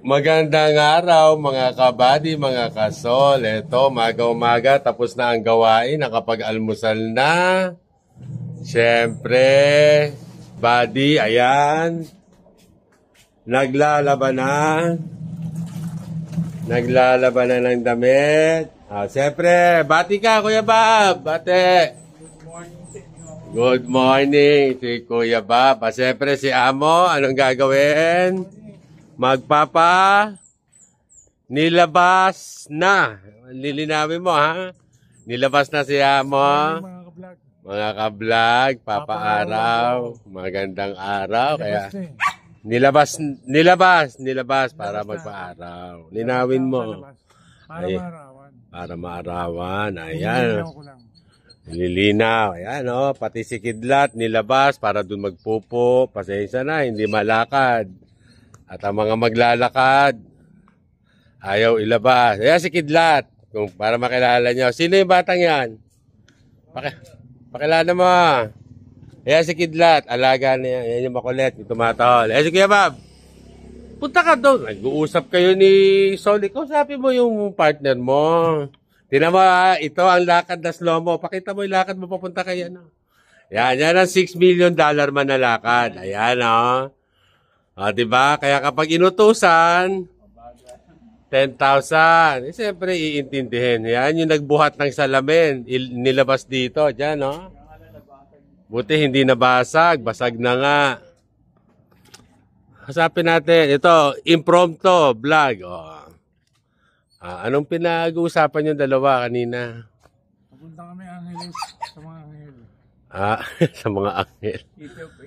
Magandang araw mga kabady, mga kasol. Ito, umaga-umaga, tapos na ang gawain, nakapag-almusal na. Siyempre, body, ayan. Naglalaban na. Naglalaban na ng damit. Siyempre, bati ka, Kuya Bob. Bati. Good morning, si Kuya Bob. Siyempre, si Amo, anong gagawin? Nilabas na. Lilinawin mo, ha? Nilabas na si Amo. Mga ka-vlog, papaaraw. Magandang araw. Kaya nilabas para magpaaraw. Linawin mo. Para maarawan. Ayan. Nililinaw. Ayan, oh. Pati si Kidlat, nilabas para dun magpupo. Pasensya na, hindi malakad. At ang mga maglalakad, ayaw ilabas. Ayan si Kidlat, kung para makilala nyo. Sino yung batang yan? Pakilala mo. Ayan si Kidlat, alaga niya. Ayan yung makulit, yung tumatahol. Ayan si Kuya Bob. Punta ka doon. Nag-uusap kayo ni Sol. Ikaw sabi mo yung partner mo. Tingnan mo, ito ang lakad na slow mo. Pakita mo yung lakad mo, papunta kayo. No? Yan ang $6 million man na lakad. Ayan, o. Diba? Kaya kapag inutusan, 10,000. Siyempre, iintindihin. Yan yung nagbuhat ng salamin. Nilabas dito. Diyan, no? Buti hindi nabasag. Basag na nga. Hasapin natin. Ito, impromptu vlog. Anong pinag-uusapan yung dalawa kanina? Papunta kami Angeles sa mga anghel. Sa mga anghel. City of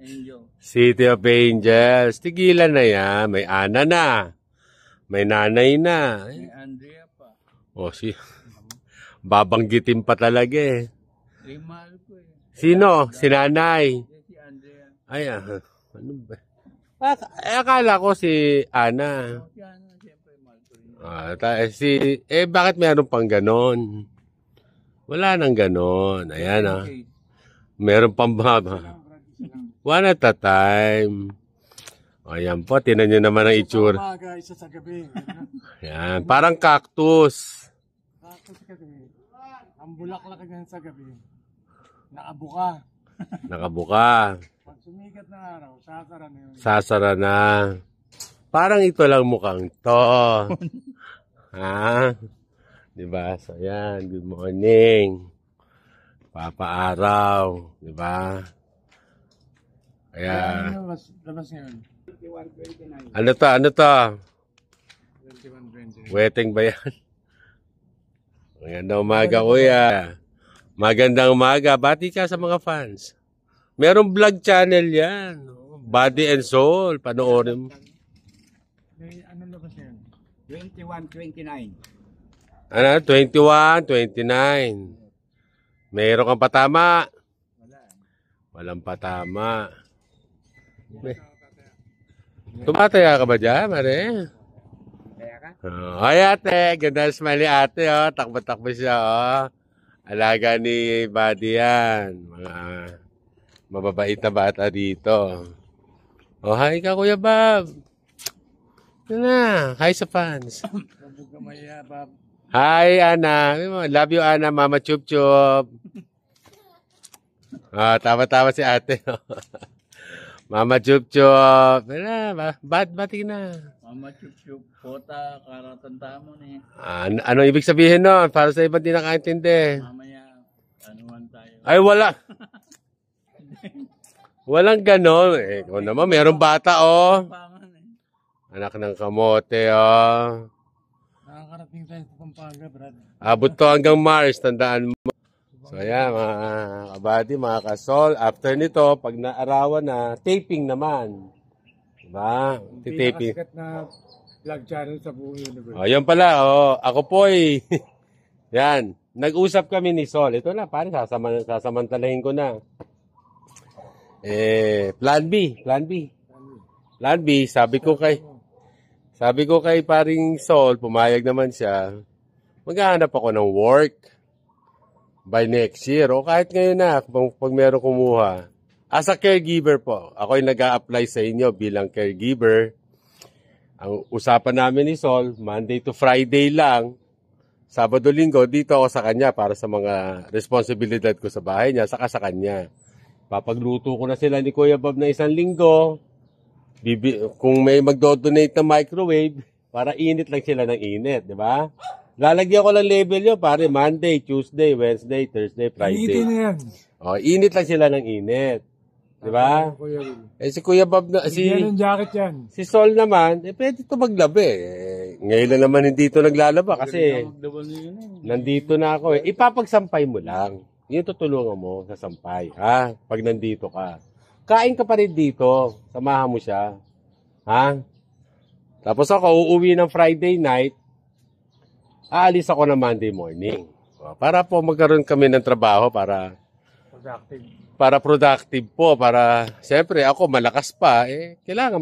Angel. City of Angels. Tigilan na yan. May Ana na. May nanay na. May Andrea pa. Babanggitin pa talaga eh. Mahal ko eh. Sino? Si nanay. Si Andrea. Ay, ano ba? Akala ko si Ana. Si Ana, siyempre mahal ko rin. Bakit meron pang ganon? Wala nang ganon. Ayan, meron pang baba. One at a time. Ayan po, tinan nyo naman ang itsura. Isa sa umaga, isa sa gabi. Ayan, parang cactus. Cactus kasi. Ang bulaklak ganyan sa gabi. Nakabuka. Nakabuka. Pag sumikat na araw, sasara na yun. Sasara na. Parang ito lang mukhang to. Diba? So, ayan. Good morning. Papaaraw. Diba? Kaya... Labas ngayon. Ano to? 21-20. Weteng ba yan? Magandang umaga, kuya. Magandang umaga. Bati ka sa mga fans. Merong vlog channel yan. Body and Soul. Panoorin mo. Anong labas ngayon? 21-29. Ano? 21, 29. Meron kang patama? Walang patama. Tumataya ka ba dyan, Mare? Kaya ka? Ay, ate. Ganda smiley ate, oh. Takbo-takbo siya, oh. Alaga ni Buddy yan. Mga mababait na bata dito. Oh, hi ka, Kuya Bob. Ano na? Hi sa fans. Hi, Ana. Love you, Ana. Mama Chup Chup. Tawa-tawa si ate. Mama Chup Chup. Bati na. Mama Chup Chup. Pota, karatanda mo na eh. Ano ibig sabihin nun? Para sa ibang di nakaintindi. Mamaya, anuan tayo. Ay, wala. Walang ganon. Kung naman, mayroong bata, oh. Anak ng kamote, oh. Nakakarating tayo sa Pampanga, Brad. Abot to hanggang Mars, tandaan mo. So, ayan, mga kabady, mga kasol. After nito, pag naarawan na, taping naman. Diba? Taping. Pinakasikat na vlog channel sa buong universe. Yan pala, ako po eh. Yan, nag-usap kami ni Sol. Ito na, pare, sasamantalahin ko na. Plan B, sabi ko kay paring Sol, pumayag naman siya. Maghahanap ako ng work by next year o kahit ngayon na pag meron kumuha. As a caregiver po, ako ay nag-a-apply sa inyo bilang caregiver. Ang usapan namin ni Sol, Monday to Friday lang. Sabado, Linggo, dito ako sa kanya para sa mga responsibilidad ko sa bahay niya, saka sa kanya. Papagluto ko na sila ni Kuya Bob na 1 linggo. Kung may magdo-donate ng microwave, para init lang sila ng init, di ba? Lalagyan ko lang label yun, pare, Monday, Tuesday, Wednesday, Thursday, Friday. Initin na yan. O, init lang sila ng init. Di ba? Kuya Will. Si Kuya Bob, Bigyan ng jacket yan. si Sol naman, pwede ito maglabi. Ngayon na naman hindi ito naglalaba kasi nandito na ako eh. Ipapagsampay mo lang. Yun tutulungan mo sa sampay, ha? Pag nandito ka. Kain ka pa rin dito. Samahan mo siya. Ha? Tapos ako, uuwi ng Friday night. Aalis ako ng Monday morning. Para po magkaroon kami ng trabaho para productive po. Para, siyempre, ako malakas pa. Kailangan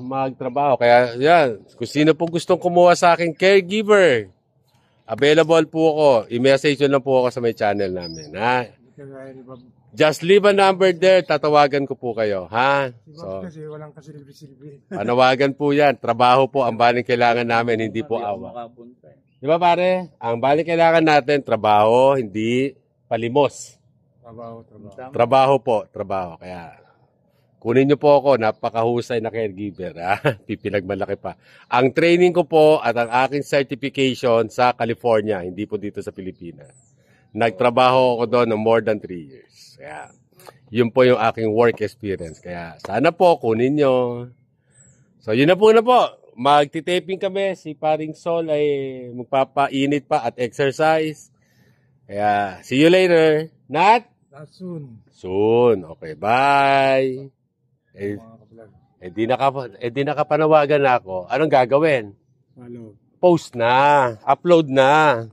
magtrabaho. Kaya, yan. Kung sino po gustong kumuha sa akin caregiver, available po ako. I-message nyo lang po ako sa may channel namin. Ha? Just leave a number there. Tatawagan ko po kayo. Ha? So, Kasi walang kasilbi-silbi. panawagan po yan. Trabaho po ang baling kailangan namin, hindi po awa. Di ba pare? Ang baling kailangan natin, trabaho, hindi palimos. Trabaho po, trabaho. Kaya, kunin nyo po ako, napakahusay na caregiver. Ha? Pipinagmalaki pa. Ang training ko po at ang aking certification sa California, hindi po dito sa Pilipinas. Nagtrabaho ako doon ng more than 3 years. Kaya, yun po yung aking work experience. Kaya, sana po, kunin nyo. So, yun na po. Magtitaping kami. Si Paring Sol ay magpapainit pa at exercise. Kaya, see you later. Nat? Soon. Soon. Okay, bye. Di nakapanawagan na ako. Anong gagawin? Follow. Post na. Upload na.